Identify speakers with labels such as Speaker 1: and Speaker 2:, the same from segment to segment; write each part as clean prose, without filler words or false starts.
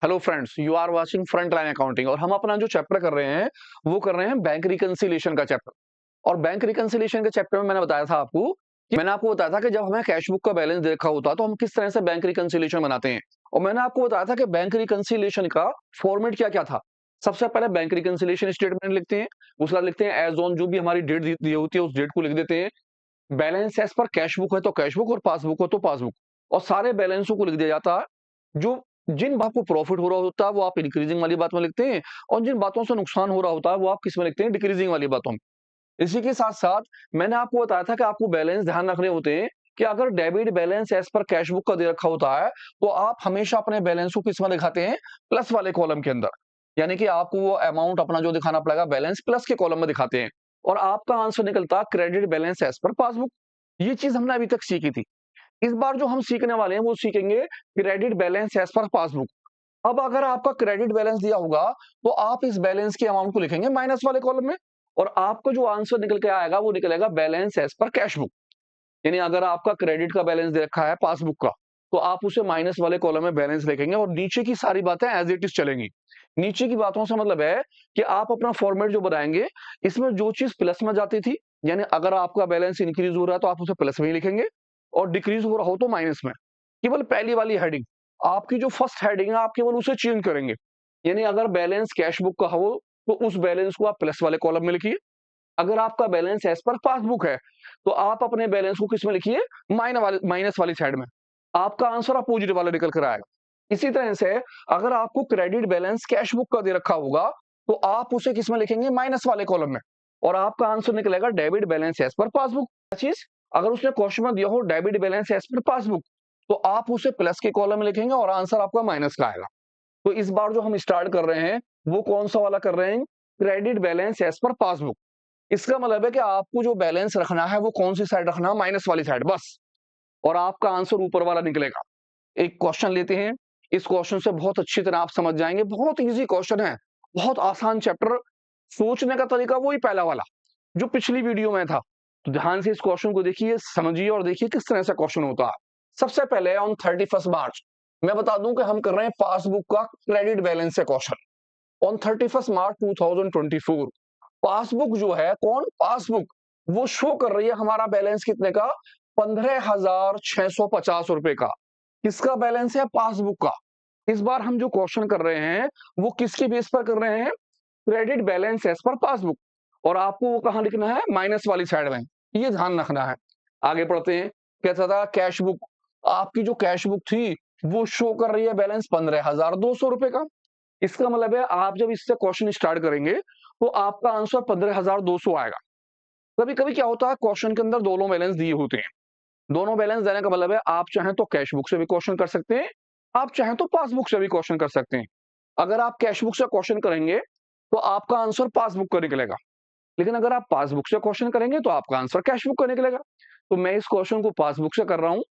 Speaker 1: Hello friends, you are watching front line accounting और हम अपना जो चैप्टर कर रहे हैं वो कर रहे हैं बैंक रिकंसिलिएशन का चैप्टर। और बैंक रिकंसिलिएशन के चैप्टर में मैंने बताया था आपको कि मैंने आपको बताया था कि जब हमें कैश बुक का बैलेंस देखा होता है तो हम किस तरह से बैंक रिकंसिलिएशन बनाते हैं। और मैंने आपको बताया था कि बैंक रिकंसिलिएशन का फॉर्मेट क्या क्या था। सबसे पहले बैंक रिकंसिलिएशन स्टेटमेंट लिखते हैं, उसके बाद लिखते हैं एज ऑन, जो भी हमारी डेट दी होती है उस डेट को लिख देते हैं। Balance as per cash book है तो कैश बुक और पासबुक हो तो पासबुक, और सारे बैलेंसों को लिख दिया जाता है। जो जिन बात को प्रॉफिट हो रहा होता है वो आप इंक्रीजिंग वाली बात में लिखते हैं, और जिन बातों से नुकसान हो रहा होता है वो आप किस में लिखते हैं, डिक्रीजिंग वाली बातों में। इसी के साथ साथ मैंने आपको बताया था कि आपको बैलेंस ध्यान रखने होते हैं कि अगर debit balance as per cash book का दे रखा होता है तो आप हमेशा अपने बैलेंस को किस में दिखाते हैं, प्लस वाले कॉलम के अंदर। यानी कि आपको वो अमाउंट अपना जो दिखाना पड़ेगा बैलेंस प्लस के कॉलम में दिखाते हैं, और आपका आंसर निकलता credit balance as per passbook. ये चीज हमने अभी तक सीखी थी। इस बार जो हम सीखने वाले हैं वो सीखेंगे credit balance as per passbook. अब अगर आपका क्रेडिट बैलेंस दिया होगा तो आप इस बैलेंस के अमाउंट को लिखेंगे माइनस वाले कॉलम में, और आपका जो आंसर निकल के आएगा वो निकलेगा balance as per cash book. यानी अगर आपका क्रेडिट का बैलेंस दे रखा है पासबुक का तो आप उसे माइनस वाले कॉलम में बैलेंस लिखेंगे, और नीचे की सारी बातें एज इट इज चलेंगी। नीचे की बातों से मतलब है कि आप अपना फॉर्मेट जो बनाएंगे इसमें जो चीज प्लस में जाती थी, यानी अगर आपका बैलेंस इंक्रीज हो रहा है तो आप उसे प्लस में ही लिखेंगे, और डिक्रीज हो रहा हो तो माइनस में। केवल पहली वाली हेडिंग, आपकी जो फर्स्ट हेडिंग है आप केवल उसे चेंज करेंगे। यानी अगर बैलेंस कैश बुक का हो तो उस बैलेंस को आप प्लस वाले कॉलम में लिखिए। अगर आपका बैलेंस एज पर पासबुक है तो आप अपने बैलेंस को किस में लिखिए, माइनस वाली साइड में। आपका आंसर अपोजिट वाला निकल कर आएगा। इसी तरह से अगर आपको क्रेडिट बैलेंस कैश बुक का दे रखा होगा तो आप उसे किस में लिखेंगे, माइनस वाले कॉलम में, और आपका आंसर निकलेगा debit balance as per passbook. चीज अगर उसने क्वेश्चन में दिया हो debit balance as per passbook तो आप उसे प्लस के कॉलम में लिखेंगे और आंसर आपका माइनस का आएगा। तो इस बार जो हम स्टार्ट कर रहे हैं वो कौन सा वाला कर रहे हैं, credit balance as per passbook. इसका मतलब है कि आपको जो बैलेंस रखना है वो कौन सी साइड रखना है, माइनस वाली साइड बस, और आपका आंसर ऊपर वाला निकलेगा। एक क्वेश्चन लेते हैं, इस क्वेश्चन से बहुत अच्छी तरह आप समझ जाएंगे। बहुत इजी क्वेश्चन है, बहुत आसान चैप्टर। सोचने का तरीका वही पहला वाला जो पिछली वीडियो में था। तो ध्यान से इस क्वेश्चन को देखिए, समझिए और देखिए किस तरह से क्वेश्चन होता है। सबसे पहले ऑन 31 मार्च, मैं बता दूं कि हम कर रहे हैं पासबुक का क्रेडिट बैलेंस से क्वेश्चन। ऑन 31 मार्च 2024 पासबुक जो है, कौन पासबुक, वो शो कर रही है हमारा बैलेंस कितने का, 15,650 रुपए का। किसका बैलेंस है, पासबुक का। इस बार हम जो क्वेश्चन कर रहे हैं वो किसके बेस पर कर रहे हैं, credit balance as per passbook, और आपको वो कहां लिखना है, माइनस वाली साइड में। ये ध्यान रखना है। आगे बढ़ते हैं। कहता था कैश बुक, आपकी जो कैश बुक थी वो शो कर रही है बैलेंस 15,200 रुपए का। इसका मतलब है आप जब इससे क्वेश्चन स्टार्ट करेंगे तो आपका आंसर 15,200 आएगा। कभी कभी क्या होता है, क्वेश्चन के अंदर दोनों बैलेंस दिए होते हैं। दोनों बैलेंस देने का मतलब है आप चाहें तो कैश बुक से भी क्वेश्चन कर सकते हैं, आप चाहें तो पासबुक से भी क्वेश्चन कर सकते हैं। अगर आप कैश बुक से क्वेश्चन करेंगे तो आपका आंसर पासबुक का निकलेगा, लेकिन अगर आप पासबुक से क्वेश्चन करेंगे तो आपका आंसर कैश बुक का निकलेगा। तो मैं इस क्वेश्चन को पासबुक से कर रहा हूं,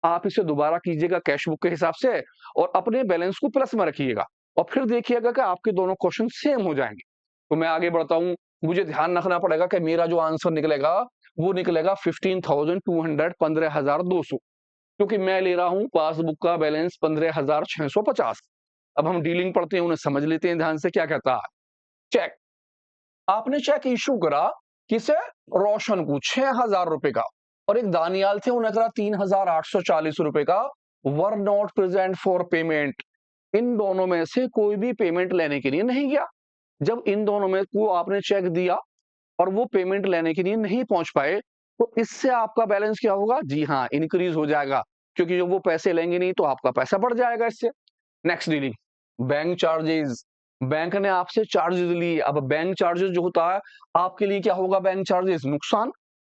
Speaker 1: आप इसे दोबारा कीजिएगा कैश बुक के हिसाब से, और अपने बैलेंस को प्लस में रखिएगा, और फिर देखिएगा कि आपके दोनों क्वेश्चन सेम हो जाएंगे। तो मैं आगे बढ़ता हूं। मुझे ध्यान रखना पड़ेगा कि मेरा जो आंसर निकलेगा वो निकलेगा 15,200, 15,200, क्योंकि मैं ले रहा हूं पासबुक का बैलेंस 15,650। अब हम डीलिंग पढ़ते हैं, उन्हें समझ लेते हैं ध्यान से। क्या कहता है, चेक, आपने चेक इश्यू करा किसे, रोशन को 6,000 रुपए का, और एक दानियाल थे उन्हें करा 3,840 रुपए का। Were not present for payment, इन दोनों में से कोई भी पेमेंट लेने के लिए नहीं गया। जब इन दोनों में को आपने चेक दिया और वो पेमेंट लेने के लिए नहीं पहुंच पाए तो इससे आपका बैलेंस क्या होगा, जी हाँ, इंक्रीज हो जाएगा, क्योंकि जब वो पैसे लेंगे नहीं तो आपका पैसा बढ़ जाएगा इससे। Next dealing, bank charges, bank ने आपसे चार्जेस लिए। अब बैंक चार्जेस जो होता है आपके लिए क्या होगा, बैंक चार्जेस नुकसान,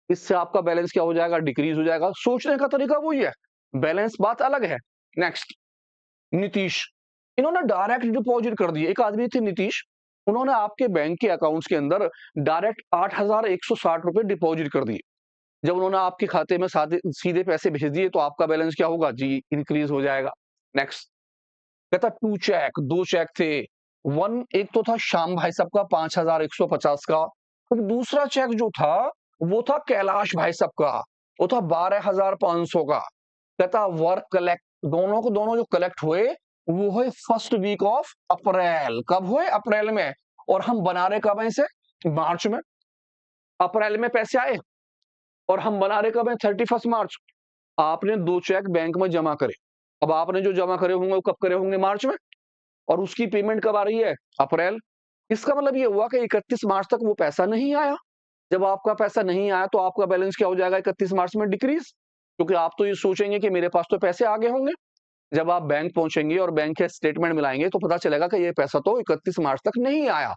Speaker 1: इससे आपका बैलेंस क्या हो जाएगा, डिक्रीज हो जाएगा। सोचने का तरीका वही है, बैलेंस बात अलग है। नेक्स्ट, नीतीश, इन्होंने डायरेक्ट डिपॉजिट कर दिए। एक आदमी थे नीतीश, उन्होंने आपके बैंक के अकाउंट्स के अंदर डायरेक्ट 8,160 रुपए डिपॉजिट कर दिए। जब उन्होंने आपके खाते में सीधे पैसे भेज दिए तो आपका बैलेंस क्या होगा, जी, इंक्रीज हो जाएगा। नेक्स्ट, कहता टू चेक, दो चेक थे। वन, एक तो था श्याम भाई साहब का 5,150 का, और दूसरा चेक जो था वो था कैलाश भाई साहब का, वो था 12,500 का। कहता वर्क कलेक्ट, दोनों को दोनों जो कलेक्ट हुए वो है फर्स्ट वीक ऑफ अप्रैल। कब हुए? अप्रैल में। और हम बना रहे कब हैं इसे? मार्च में। अप्रैल में पैसे आए और हम बना रहे कब हैं? 31 मार्च। आपने 2 चेक बैंक में जमा करे। अब आपने जो जमा करे होंगे वो कब करे होंगे? मार्च में। और उसकी पेमेंट कब आ रही है? अप्रैल। इसका मतलब ये हुआ कि 31 मार्च तक वो पैसा नहीं आया। जब आपका पैसा नहीं आया तो आपका बैलेंस क्या हो जाएगा 31 मार्च में? डिक्रीज। क्योंकि आप तो ये सोचेंगे कि मेरे पास तो पैसे आ गए होंगे। जब आप बैंक पहुंचेंगे और बैंक के स्टेटमेंट मिलाएंगे तो पता चलेगा कि ये पैसा तो 31 मार्च तक नहीं आया।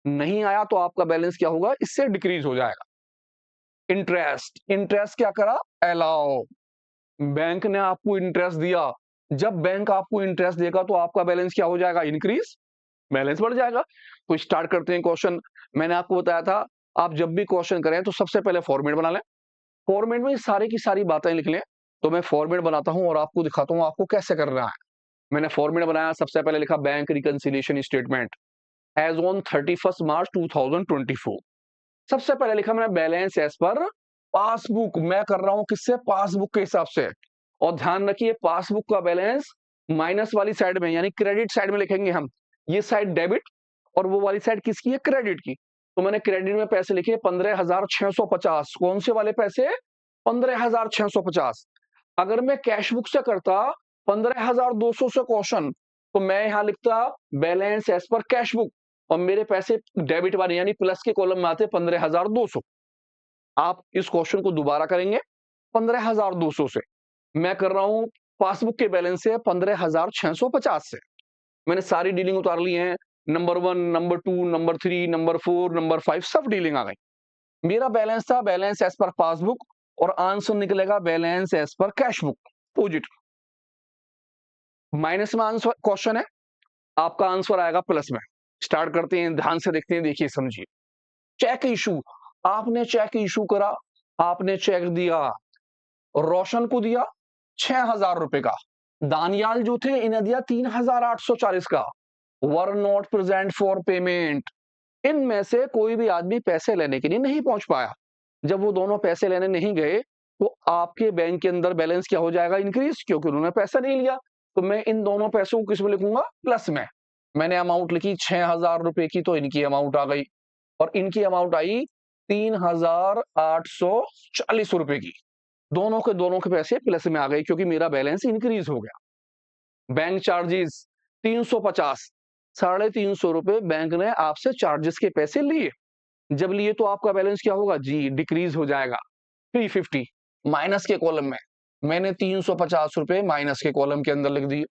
Speaker 1: नहीं आया तो आपका बैलेंस क्या होगा? इससे डिक्रीज हो जाएगा। इंटरेस्ट, इंटरेस्ट क्या करा? अलाउ। बैंक ने आपको इंटरेस्ट दिया। जब बैंक आपको इंटरेस्ट देगा तो आपका बैलेंस क्या हो जाएगा? इंक्रीज, बैलेंस बढ़ जाएगा। तो स्टार्ट करते हैं क्वेश्चन। मैंने आपको बताया था आप जब भी क्वेश्चन करें तो सबसे पहले फॉर्मेट बना लें। फॉर्मेट में सारी की सारी बातें लिख लें। तो मैं फॉर्मेट बनाता हूं और आपको दिखाता हूं आपको कैसे करना है। मैंने फॉर्मेट बनाया। सबसे पहले लिखा bank reconciliation statement as on 31 March 2024। सबसे पहले लिखा मैंने बैलेंस एज पर पासबुक। मैं कर रहा हूं किससे? पासबुक के हिसाब से। और ध्यान रखिए पासबुक का बैलेंस माइनस वाली साइड में यानी क्रेडिट साइड में लिखेंगे हम। ये साइड डेबिट और वो वाली साइड किसकी है? क्रेडिट की। तो मैंने क्रेडिट में पैसे लिखे 15,650। कौन से वाले पैसे? 15,650। अगर मैं कैश बुक से करता 15,200 से क्वेश्चन तो मैं यहां लिखता balance as per cash book और मेरे पैसे डेबिट वाले यानी प्लस के कॉलम में आते 15,200। आप इस क्वेश्चन को दोबारा करेंगे 15,200 से। मैं कर रहा हूं पासबुक के बैलेंस से 15,650 से। मैंने सारी डीलिंग उतार ली है। Number 1, number 2, number 3, number 4, number 5 सब डीलिंग आ गई। मेरा बैलेंस था बैलेंस एज पर पासबुक और आंसर निकलेगा balance as per cash book opposite. Minus में आंसर क्वेश्चन है, आपका आंसर आएगा प्लस में। स्टार्ट करते हैं, ध्यान से देखते हैं, देखिए समझिए। चेक इशू, आपने चेक इशू करा, आपने चेक दिया, रोशन को दिया 6,000 रुपए का। दानियाल जो थे इन्हें दिया 3,840 का। Were not present for payment. इनमें से कोई भी आदमी पैसे लेने के लिए नहीं पहुंच पाया। जब वो दोनों पैसे लेने नहीं गए तो आपके बैंक के अंदर बैलेंस क्या हो जाएगा? इंक्रीज, क्योंकि उन्होंने पैसा नहीं लिया। तो मैं इन दोनों पैसों को किस में लिखूंगा? प्लस में। मैंने अमाउंट लिखी 6,000 रुपए की तो इनकी अमाउंट आ गई और इनकी अमाउंट आई 3,840 रुपए की। दोनों के पैसे प्लस में आ गए क्योंकि मेरा बैलेंस इंक्रीज हो गया। बैंक चार्जेस 350, 350 रुपए बैंक ने आपसे चार्जेस के पैसे लिए। जब लिए तो आपका बैलेंस क्या होगा? जी डिक्रीज हो जाएगा 350 माइनस के कॉलम में। मैंने 350 रुपए माइनस के कॉलम के अंदर लिख दिए।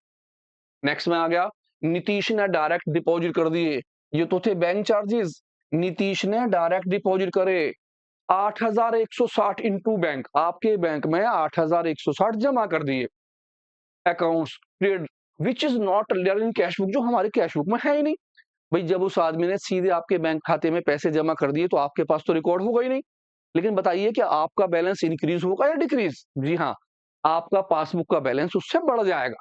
Speaker 1: नेक्स्ट में आ गया नीतीश ने डायरेक्ट डिपॉजिट कर दिए। ये तो थे बैंक चार्जेस। नीतीश ने डायरेक्ट डिपॉजिट करे 8,160 इनटू बैंक। आपके बैंक में 8,160 जमा कर दिए। Accounts trade which is not in cash book, जो हमारे कैश बुक में है ही नहीं। भाई जब उस आदमी ने सीधे आपके बैंक खाते में पैसे जमा कर दिए तो आपके पास तो रिकॉर्ड होगा ही नहीं। लेकिन बताइए कि आपका बैलेंस इंक्रीज होगा या डिक्रीज? जी हाँ, आपका पासबुक का बैलेंस उससे बढ़ जाएगा।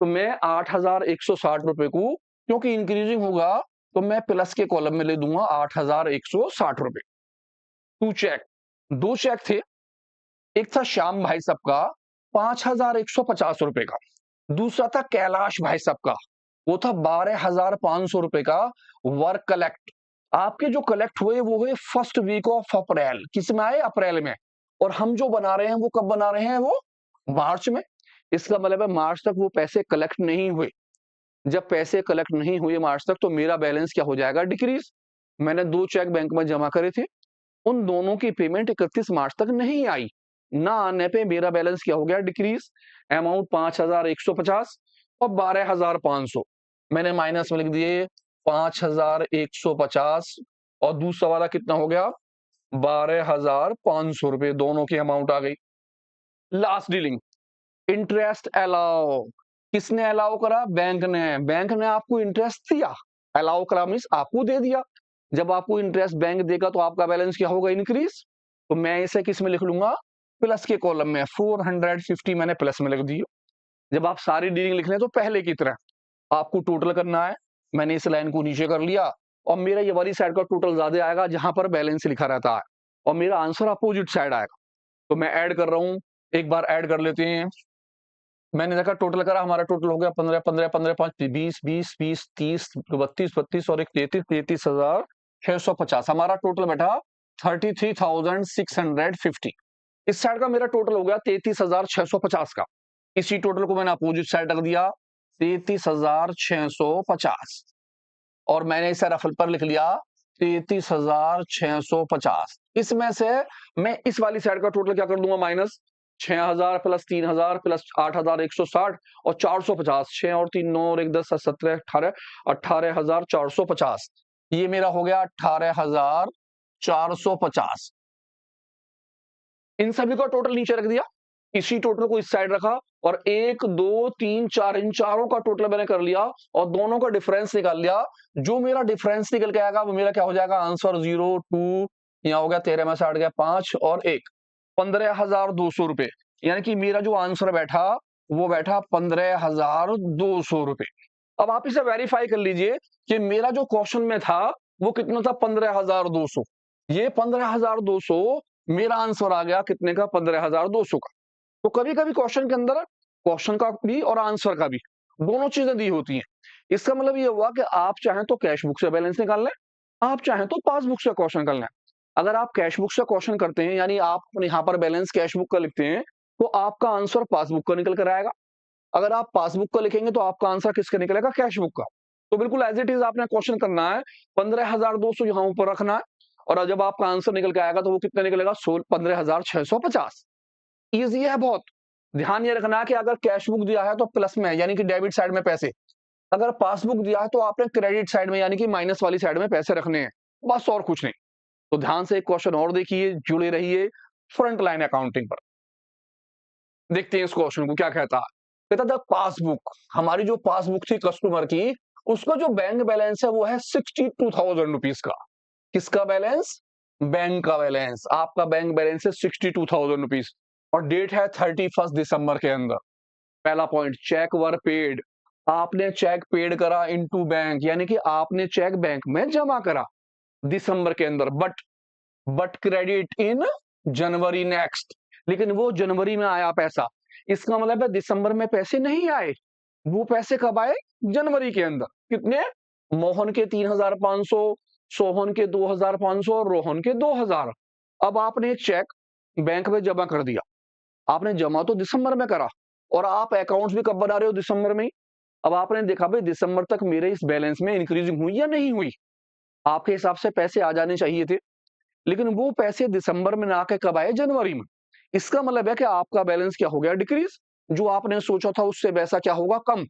Speaker 1: तो मैं 8,160 रुपए को क्योंकि इंक्रीजिंग होगा तो मैं प्लस के कॉलम में ले दूंगा 8,160 रुपए। दो चेक थे। एक था श्याम भाई साहब का 5,150 रुपए का। दूसरा था कैलाश भाई साहब का, वो था 12,500 रुपए का। वर्क कलेक्ट, आपके जो कलेक्ट हुए वो हुए फर्स्ट वीक ऑफ अप्रैल। किस में आए? अप्रैल में। और हम जो बना रहे हैं वो कब बना रहे हैं? वो मार्च में। इसका मतलब है मार्च तक वो पैसे कलेक्ट नहीं हुए। जब पैसे कलेक्ट नहीं हुए मार्च तक तो मेरा बैलेंस क्या हो जाएगा? डिक्रीज। मैंने 2 चेक बैंक में जमा करे थे, उन दोनों की पेमेंट 31 मार्च तक नहीं आई। ना आने पे मेरा बैलेंस क्या हो गया? डिक्रीज। अमाउंट 5,150 और 12,500 मैंने माइनस में लिख दिए 5,150 और दूसरा वाला कितना हो गया? 12,500 रुपए। दोनों की अमाउंट आ गई। Last dealing interest allow. किसने अलाउ करा? बैंक ने। बैंक ने आपको इंटरेस्ट दिया, अलाउ करा मीन्स आपको दे दिया। जब आपको इंटरेस्ट बैंक देगा तो आपका बैलेंस क्या होगा? इंक्रीज। तो मैं इसे किस में लिख लूंगा? प्लस के कॉलम में। 450 मैंने प्लस में लिख दी। जब आप सारी डीलिंग लिख लें तो पहले की तरह आपको टोटल करना है। मैंने इस लाइन को नीचे कर लिया और मेरा ये वाली साइड का टोटल ज्यादा आएगा जहां पर बैलेंस लिखा रहता है और मेरा आंसर अपोजिट साइड आएगा। तो मैं ऐड कर रहा हूं, एक बार ऐड कर लेते हैं। मैंने देखा टोटल करा, हमारा टोटल हो गया 15 15 15 5 20 20 20 30 32 32 और एक 33 33,650। हमारा टोटल बैठा 33,650। इस साइड का मेरा टोटल हो गया 33,650 का। इसी टोटल को मैंने अपोजिट साइड रख दिया 33,650 और मैंने इसे रफल पर लिख लिया 33,650। इसमें से मैं इस वाली साइड का टोटल क्या कर दूंगा, माइनस 6,000 प्लस 3,000 प्लस 8,160 और 450। 6 और 3 9 और 1 10 17 18 18,450। ये मेरा हो गया 18,450। इन सभी का टोटल नीचे रख दिया, इसी टोटल को इस साइड रखा और 1 2 3 4 इन चारों का टोटल मैंने कर लिया और दोनों का डिफरेंस निकाल लिया। जो मेरा डिफरेंस निकल के आएगा वो मेरा क्या हो जाएगा, आंसर 0 2 यहाँ हो गया 13 में से हट गया 5 और 1 15,200 रुपए। यानी कि मेरा जो आंसर बैठा वो बैठा 15,200 रुपए। अब आप इसे वेरीफाई कर लीजिए कि मेरा जो क्वेश्चन में था वो कितना था, 15,200। ये 15,200 मेरा आंसर आ गया कितने का, 15,200 का। तो कभी कभी क्वेश्चन के अंदर क्वेश्चन का भी और आंसर का भी दोनों चीजें दी होती हैं। इसका मतलब ये हुआ कि आप चाहें तो कैश बुक से बैलेंस निकाल लें, आप चाहें तो पासबुक से क्वेश्चन कर लें। अगर आप कैश बुक से क्वेश्चन करते हैं यानी आप यहाँ पर बैलेंस कैश बुक का लिखते हैं तो आपका आंसर पासबुक का निकल कर आएगा। अगर आप पासबुक का लिखेंगे तो आपका आंसर किसका निकलेगा, कैश बुक का। तो बिल्कुल एज इट इज आपने क्वेश्चन करना है, 15,200 यहाँ ऊपर रखना है और जब आपका आंसर निकल के आएगा तो वो कितना निकलेगा, 15,650। ईजी है बहुत। ध्यान ये रखना है कि अगर कैश बुक दिया है तो प्लस में यानी कि डेबिट साइड में पैसे, अगर पासबुक दिया है तो आपने क्रेडिट साइड में यानी कि माइनस वाली साइड में पैसे रखने हैं, बस और कुछ नहीं। तो ध्यान से एक क्वेश्चन और देखिए, जुड़े रहिए फ्रंट लाइन अकाउंटिंग पर। देखते हैं इस क्वेश्चन को क्या कहता है। कहता था पासबुक, हमारी जो पासबुक थी कस्टमर की, उसका जो बैंक बैलेंस है वो है 62,000 रुपीज का। किसका बैलेंस, बैंक का बैलेंस। आपका बैंक बैलेंस है 62,000 रुपीज और डेट है 31 दिसंबर के अंदर। पहला पॉइंट, चेक वर पेड, आपने चेक पेड करा इनटू बैंक यानी कि आपने चेक बैंक में जमा करा दिसंबर के अंदर, but credit in January next, लेकिन वो जनवरी में आया पैसा। इसका मतलब है दिसंबर में पैसे नहीं आए, वो पैसे कब आए, जनवरी के अंदर। कितने, मोहन के 3,500, सोहन के 2,500 और रोहन के 2,000। अब आपने चेक बैंक में जमा कर दिया, आपने जमा तो दिसंबर में करा और आप अकाउंट्स भी कब बना रहे हो, दिसंबर में ही। अब आपने देखा भाई दिसंबर तक मेरे इस बैलेंस में इंक्रीजिंग हुई या नहीं हुई, आपके हिसाब से पैसे आ जाने चाहिए थे, लेकिन वो पैसे दिसंबर में ना आके कब आए, जनवरी में। इसका मतलब है कि आपका बैलेंस क्या हो गया, डिक्रीज। जो आपने सोचा था उससे वैसा क्या होगा, कम।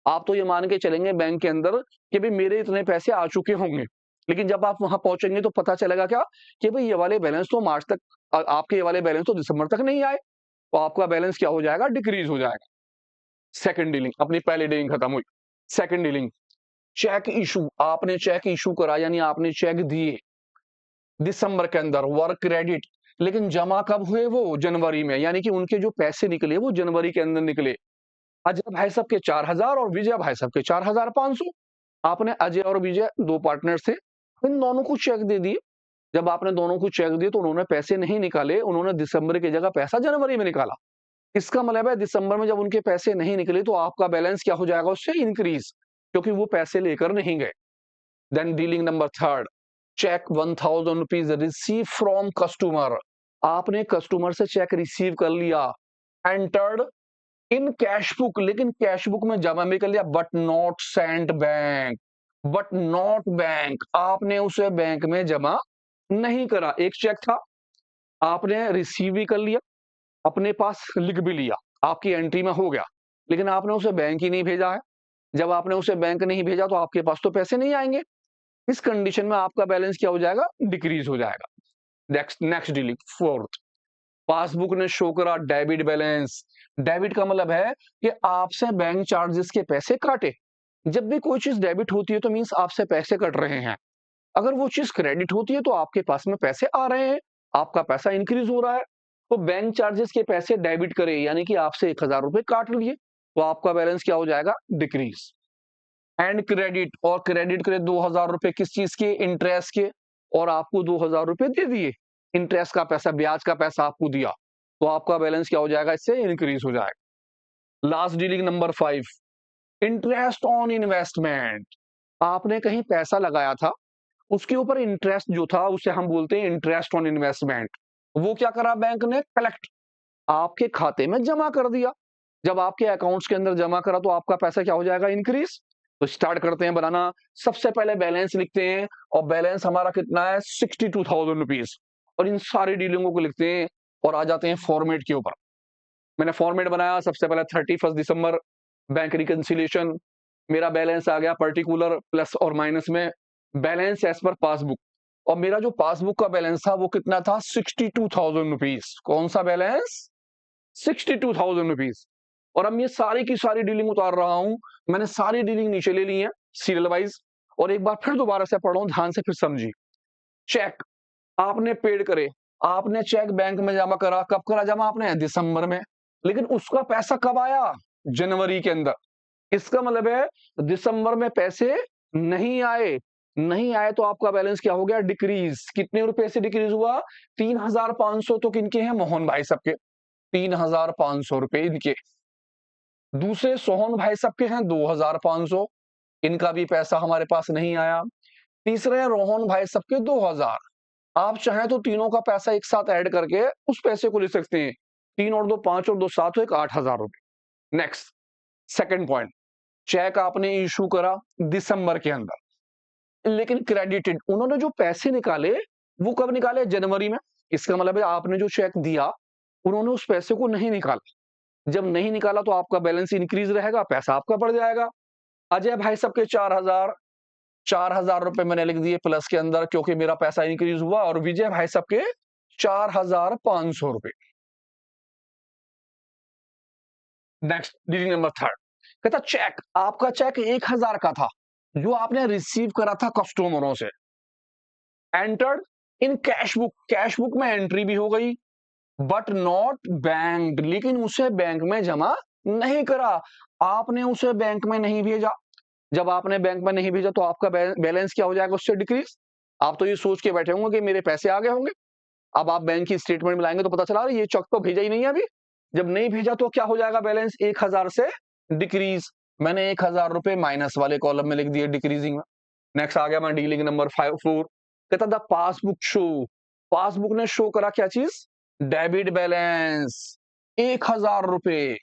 Speaker 1: आप तो ये मान के चलेंगे बैंक के अंदर कि भाई मेरे इतने पैसे आ चुके होंगे, लेकिन जब आप वहां पहुंचेंगे तो पता चलेगा क्या कि भाई ये वाले बैलेंस तो मार्च तक, आपके ये वाले बैलेंस तो दिसंबर तक नहीं आए, तो आपका बैलेंस क्या हो जाएगा, डिक्रीज हो जाएगा। सेकंड डीलिंग, अपनी पहली डीलिंग खत्म हुई। सेकंड डीलिंग, चेक इशू, आपने चेक इशू करा यानी आपने चेक दिए दिसंबर के अंदर, वर्क क्रेडिट, लेकिन जमा कब हुए, वो जनवरी में, यानी कि उनके जो पैसे निकले वो जनवरी के अंदर निकले। अजय भाई साहब के 4,000 और विजय भाई साहब के 4,500। आपने अजय और विजय दो पार्टनर थे, इन दोनों को चेक दे दिए। जब आपने दोनों को चेक दिए तो उन्होंने पैसे नहीं निकाले, उन्होंने दिसंबर की जगह पैसा जनवरी में निकाला। इसका मतलब है दिसंबर में जब उनके पैसे नहीं निकले तो आपका बैलेंस क्या हो जाएगा, उससे इंक्रीज, क्योंकि वो पैसे लेकर नहीं गए। Then dealing number third, cheque 1,000 rupees receive from customer, आपने कस्टमर से चेक रिसीव कर लिया, एंटर्ड इन कैश बुक, लेकिन कैश बुक में जमा भी कर लिया, but not sent bank, but not bank, आपने उसे बैंक में जमा नहीं करा। एक चेक था, आपने रिसीव भी कर लिया, अपने पास लिख भी लिया, आपकी एंट्री में हो गया, लेकिन आपने उसे बैंक ही नहीं भेजा है। जब आपने उसे बैंक नहीं भेजा तो आपके पास तो पैसे नहीं आएंगे। इस कंडीशन में आपका बैलेंस क्या हो जाएगा, डिक्रीज हो जाएगा। Next next dealing fourth, passbook ने शो करा डेबिट बैलेंस। डेबिट का मतलब है कि आपसे बैंक चार्जेस के पैसे काटे। जब भी कोई चीज डेबिट होती है तो मींस आपसे पैसे कट रहे हैं। अगर वो चीज क्रेडिट होती है तो आपके पास में पैसे आ रहे हैं, आपका पैसा इंक्रीज हो रहा है। तो बैंक चार्जेस के पैसे डेबिट करे यानी कि आपसे 1,000 रुपए काट लिए, तो आपका बैलेंस क्या हो जाएगा, डिक्रीज। एंड क्रेडिट, और क्रेडिट करे 2,000 रुपए किस चीज के, इंटरेस्ट के, और आपको 2,000 रुपए दे दिए, इंटरेस्ट का पैसा, ब्याज का पैसा आपको दिया, तो आपका बैलेंस क्या हो जाएगा, इससे इंक्रीज हो जाएगा। Last dealing number 5, interest on investment. आपने कहीं पैसा लगाया था, उसके ऊपर इंटरेस्ट जो था उसे हम बोलते हैं इंटरेस्ट ऑन इन्वेस्टमेंट। वो क्या करा बैंक ने? कलेक्ट, आपके खाते में जमा कर दिया। जब आपके अकाउंट्स के अंदर जमा करा तो आपका पैसा क्या हो जाएगा? इंक्रीज। तो स्टार्ट करते हैं बनाना। सबसे पहले बैलेंस लिखते हैं और बैलेंस हमारा कितना है? 62,000 रुपीज। और इन सारी डीलिंगों को लिखते हैं और आ जाते हैं फॉर्मेट के ऊपर। मैंने फॉर्मेट बनाया। सबसे पहले 31 दिसंबर बैंक रिकंसिलिएशन। मेरा बैलेंस आ गया पर्टिकुलर प्लस और माइनस में, बैलेंस एज पर पासबुक। और मेरा जो पासबुक का बैलेंस था वो कितना था? 62,000 रुपीज। कौन सा बैलेंस? 62,000 रुपीज। और अब ये सारी की सारी डीलिंग उतार रहा हूं। मैंने सारी डीलिंग नीचे ले ली है सीरियल वाइज। और एक बार फिर दोबारा से पढ़ो, ध्यान से फिर समझिए। चेक आपने पेड करे, आपने चेक बैंक में जमा करा। कब करा जमा आपने? दिसंबर में। लेकिन उसका पैसा कब आया? जनवरी के अंदर। इसका मतलब है दिसंबर में पैसे नहीं आए। नहीं आए तो आपका बैलेंस क्या हो गया? डिक्रीज। कितने रुपए से डिक्रीज हुआ? 3,500 तो किनके हैं? मोहन भाई सबके। 3,500 रुपए इनके। दूसरे सोहन भाई सबके हैं 2,500, इनका भी पैसा हमारे पास नहीं आया। तीसरे रोहन भाई सबके 2,000। आप चाहें तो तीनों का पैसा एक साथ ऐड करके उस पैसे को ले सकते हैं। 3 और 2 5 और 2 7 हो, एक 8,000 रुपए। नेक्स्ट, सेकंड पॉइंट, चेक आपने इशू करा दिसंबर के अंदर, लेकिन क्रेडिटेड। उन्होंने जो पैसे निकाले वो कब निकाले? जनवरी में। इसका मतलब है आपने जो चेक दिया उन्होंने उस पैसे को नहीं निकाला। जब नहीं निकाला तो आपका बैलेंस इंक्रीज रहेगा, पैसा आपका बढ़ जाएगा। अजय भाई सबके 4,000, 4,000 रुपए मैंने लिख दिए प्लस के अंदर क्योंकि मेरा पैसा इंक्रीज हुआ। और विजय भाई सबके 4,500 रुपए। नेक्स्ट, डीलिंग नंबर 3, कहता चेक, आपका चेक 1,000 का था जो आपने रिसीव करा था कस्टमरों से। Entered in cash book, cash book में एंट्री भी हो गई, बट नॉट बैंक, लेकिन उसे बैंक में जमा नहीं करा। आपने उसे बैंक में नहीं भेजा। जब आपने बैंक में नहीं भेजा तो आपका बैलेंस क्या हो जाएगा? उससे डिक्रीज। आप तो ये सोच के बैठे होंगे कि मेरे पैसे आ गए होंगे। अब आप बैंक की स्टेटमेंट में लाएंगे तो पता चला ये चेक तो भेजा ही नहीं है अभी। जब नहीं भेजा तो क्या हो जाएगा? बैलेंस 1,000 से डिक्रीज। मैंने 1,000 रुपए माइनस वाले कॉलम में लिख दिए, डिक्रीजिंग में। नेक्स्ट आ गया मैं डीलिंग नंबर 4, कहता द पासबुक शो, पासबुक ने शो करा क्या चीज? डेबिट बैलेंस 1,000 रुपए।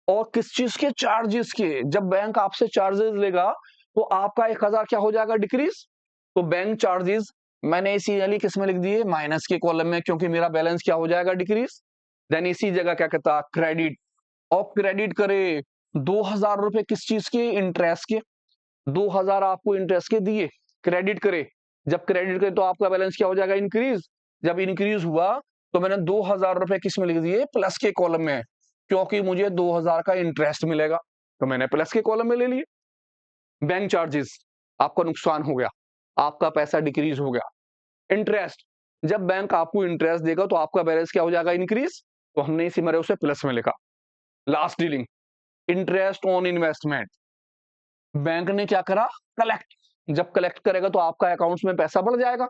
Speaker 1: और किस चीज के? चार्जेस के। जब बैंक आपसे चार्जेस लेगा तो आपका 1,000 क्या हो जाएगा? डिक्रीज। तो बैंक चार्जेस मैंने इसी किस में लिख दिए? माइनस के कॉलम में, क्योंकि मेरा बैलेंस क्या हो जाएगा? डिक्रीज। देन इसी जगह क्या कहता? क्रेडिट। और क्रेडिट करे 2,000 रुपए किस चीज के? इंटरेस्ट के। 2,000 आपको इंटरेस्ट के दिए, क्रेडिट करे। जब क्रेडिट करे तो आपका बैलेंस क्या हो जाएगा? इंक्रीज। जब इंक्रीज हुआ तो मैंने 2,000 रुपए किस में लिख दिए? प्लस के कॉलम में, क्योंकि मुझे 2,000 का इंटरेस्ट मिलेगा तो मैंने प्लस के कॉलम में ले लिए। बैंक चार्जेस, आपका नुकसान हो गया, आपका पैसा डिक्रीज हो गया। इंटरेस्ट, जब बैंक आपको इंटरेस्ट देगा तो आपका बैलेंस क्या हो जाएगा? इंक्रीज। तो हमने इसी मरे उसे प्लस में लिखा। Last dealing, interest on investment. Bank ने क्या करा? कलेक्ट। जब कलेक्ट करेगा तो आपका अकाउंट्स में पैसा बढ़ जाएगा।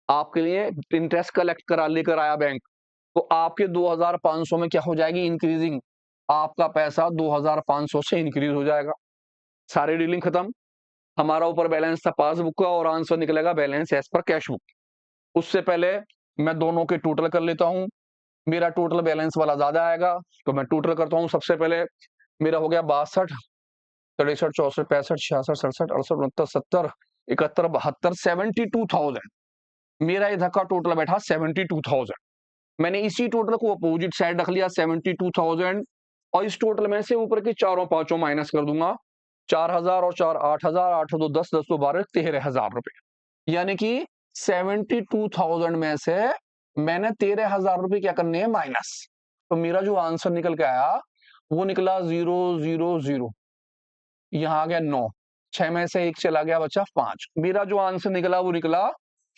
Speaker 1: आपके लिए इंटरेस्ट कलेक्ट करा लेकर आया बैंक, तो आपके 2,500 में क्या हो जाएगी? इंक्रीजिंग। आपका पैसा 2,500 से इंक्रीज हो जाएगा। सारी डीलिंग खत्म। हमारा ऊपर बैलेंस था पासबुक का और आंसर निकलेगा balance as per cash book. उससे पहले मैं दोनों के टोटल कर लेता हूं। मेरा टोटल बैलेंस वाला ज्यादा आएगा तो मैं टोटल करता हूं। सबसे पहले मेरा हो गया 62, 63, 64, 65, 66, 67, 68, 69, 70, 71, 72, 72,000। मेरा इधर का टोटल बैठा 72,000। मैंने इसी टोटल को अपोजिट साइड रख लिया 72,000। और इस टोटल में से ऊपर के चारों पांचों माइनस कर दूंगा। 4,000 और 4 8,000, 8 2 10, 10 2 12, 13,000 रुपए। यानी कि 72,000 में से मैंने 13,000 रुपए क्या करने हैं? माइनस। तो मेरा जो आंसर निकल के आया वो निकला 000। यहां आ गया 9, 6 में से 1 चला गया, बचा 5। मेरा जो आंसर निकला वो निकला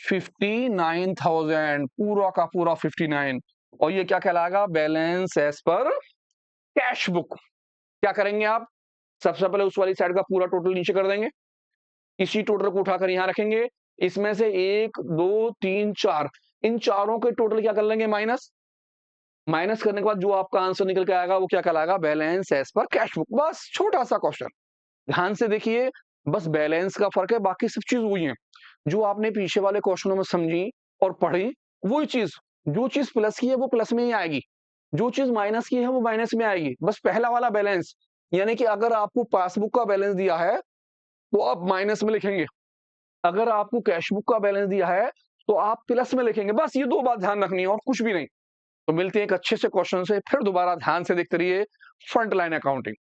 Speaker 1: 59,000, पूरा का पूरा 59। और ये क्या कहलाएगा? Balance as per cash book. क्या करेंगे आप? सबसे पहले उस वाली साइड का पूरा टोटल नीचे कर देंगे, इसी टोटल को उठाकर यहां रखेंगे। इसमें से 1 2 3 4, इन चारों के टोटल क्या कर लेंगे? माइनस। माइनस करने के बाद जो आपका आंसर निकल के आएगा वो क्या कहलाएगा? Balance as per cash book. बस छोटा-सा क्वेश्चन। ध्यान से देखिए, बस बैलेंस का फ़र्क है, बाकी सब चीज़ वही है। जो आपने पीछे वाले क्वेश्चनों में समझी और पढ़ी, वही चीज़, जो चीज़ प्लस की है वो प्लस में ही आएगी, जो चीज़ माइनस की है वो माइनस में आएगी। बस पहला वाला बैलेंस, यानी कि अगर आपको पासबुक का बैलेंस दिया है, तो आप माइनस में लिखेंगे। अगर आपको कैश बुक का बैलेंस दिया है, तो आप प्लस में लिखेंगे। बस ये 2 बात ध्यान रखनी है और कुछ भी नहीं। तो मिलते हैं एक अच्छे से क्वेश्चन से, फिर दोबारा ध्यान से देखते रहिए फ्रंट लाइन अकाउंटिंग।